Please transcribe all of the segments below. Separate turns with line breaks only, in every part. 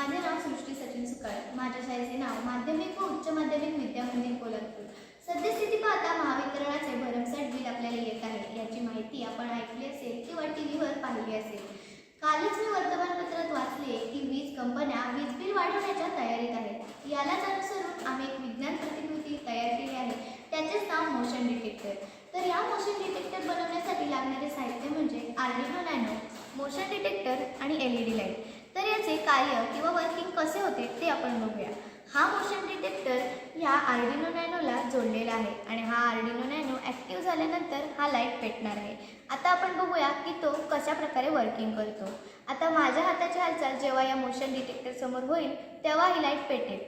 माझे नाव सृष्टी सचिन सुकाळे. माझ्या शाळेचे नाव माध्यमिक व उच्च माध्यमिक विद्या मंदिर कोल्हापूर. सद्यस्थिती पाहता महावितरणाचे भरमसाठ बिल आपल्याला येत आहे याची माहिती आपण ऐकली असेल किंवा टीव्हीवर पाहिली असेल. कालच मी वर्तमानपत्रात वाचले की वीज कंपन्या वीज बिल वाढवण्याच्या तयारीत आहेत. यालाच अनुसरून आम्ही एक विज्ञान प्रतिकृती तयार केली आहे. त्याचेच नाव मोशन डिटेक्टर. तर या मोशन डिटेक्टर बनवण्यासाठी लागणारे साहित्य म्हणजे आर्डिनो नॅनो, मोशन डिटेक्टर आणि LED लाईट. तर याचे कार्य किंवा वर्किंग कसे होते ते आपण बघूया. हा मोशन डिटेक्टर ह्या आर्डिनो नॅनोला जोडलेला आहे आणि हा आर्डिनो नॅनो ॲक्टिव्ह झाल्यानंतर हा लाईट पेटणार आहे. आता आपण बघूया की तो कशा प्रकारे वर्किंग करतो. आता माझ्या हाताची हालचाल जेव्हा या मोशन डिटेक्टर समोर होईल तेव्हा ही लाईट पेटेल.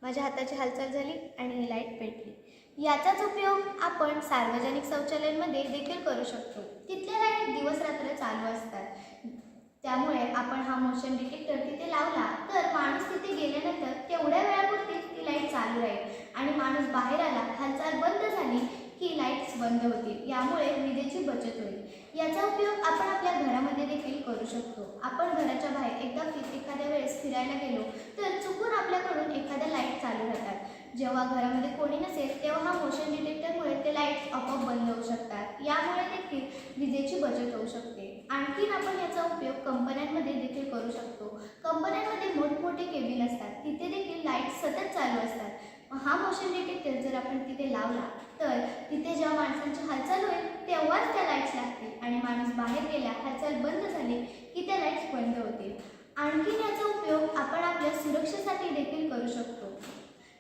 माझ्या हाताची हालचाल झाली आणि ही लाईट पेटली. याचाच उपयोग आपण सार्वजनिक शौचालयांमध्ये देखील करू शकतो. तिथल्या लाईट दिवस रात्र चालू असतात. त्यामुळे आपण हा मोशन डिटेक्टर तिथे लावला तर माणूस तिथे गेल्यानंतर तेवढ्या वेळापुरती ती लाईट चालू राहील आणि माणूस बाहेर आला, हालचाल बंद झाली की लाईट्स बंद होतील. यामुळे विजेची बचत होईल. याचा उपयोग आपण आपल्या घरामध्ये देखील करू शकतो. आपण घराच्या बाहेर एखाद्या वेळेस फिरायला गेलो तर चुकून आपल्याकडून एखाद्या लाईट चालू राहतात. जेव्हा घरामध्ये कोणी नसेल तेव्हा हा मोशन डिटेक्टरमुळे ते लाईट्स आपोआप बंद होऊ शकतात. यामुळे देखील विजेची बचत होऊ शकते. आणखीन आपण याचा उपयोग कंपन्यांमध्ये देखील करू शकतो. कंपन्यांमध्ये मोठमोठे केबिल असतात, तिथे देखील लाईट सतत चालू असतात. हा मोशन डिटेक्टर जर आपण तिथे लावला तर तिथे जेव्हा माणसांची हालचाल होईल तेव्हाच त्या लाईट्स लागतील आणि माणूस बाहेर गेला, हालचाल बंद झाली की त्या लाईट्स बंद होतील. आणखीन याचा उपयोग आपण आपल्या सुरक्षेसाठी देखील करू शकतो.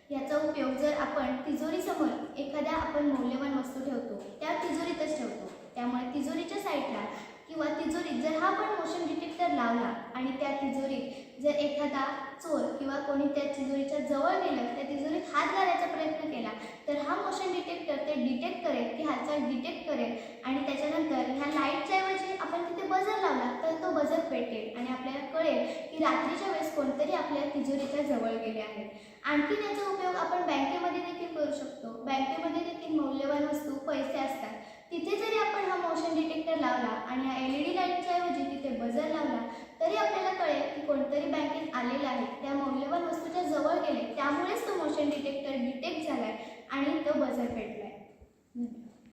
याचा उपयोग जर आपण तिजोरीसमोर एखाद्या आपण मौल्यवान वस्तू ठेवतो त्या तिजोरीतच ठेवतो. त्यामुळे तिजोरीच्या साईडला किंवा तिजोरीत जर हा आपण मोशन डिटेक्टर लावला आणि त्या तिजोरीत जर एखादा चोर किंवा कोणी त्या तिजोरीच्या जवळ गेलं, त्या तिजोरीत हात घालायचा प्रयत्न केला तर हा मोशन डिटेक्टर ते डिटेक्ट करेल, ती हालचाल डिटेक्ट करेल आणि त्याच्यानंतर ह्या लाईटच्या ऐवजी आपण तिथे बझर लावला तर तो बझर पेटेल आणि आपल्याला कळेल की रात्रीच्या वेळेस कोणतरी आपल्या तिजोरीच्या जवळ गेले आहे. आणखीन याचा उपयोग आपण बँकेमध्ये देखील करू शकतो. बँकेमध्ये देखील मौल्यवान वस्तू, पैसे असतात. तिथे जरी आपण हा मोशन डिटेक्टर लावला आणि या LED लाईटच्या ऐवजी तिथे बझर लावला तरी आपल्याला कळेल की कोणतरी बँकेत आलेलं आहे, त्या मौल्यवान वस्तूच्या जवळ गेले, त्यामुळेच तो मोशन डिटेक्टर डिटेक्ट झालाय आणि तो बझर पेटला.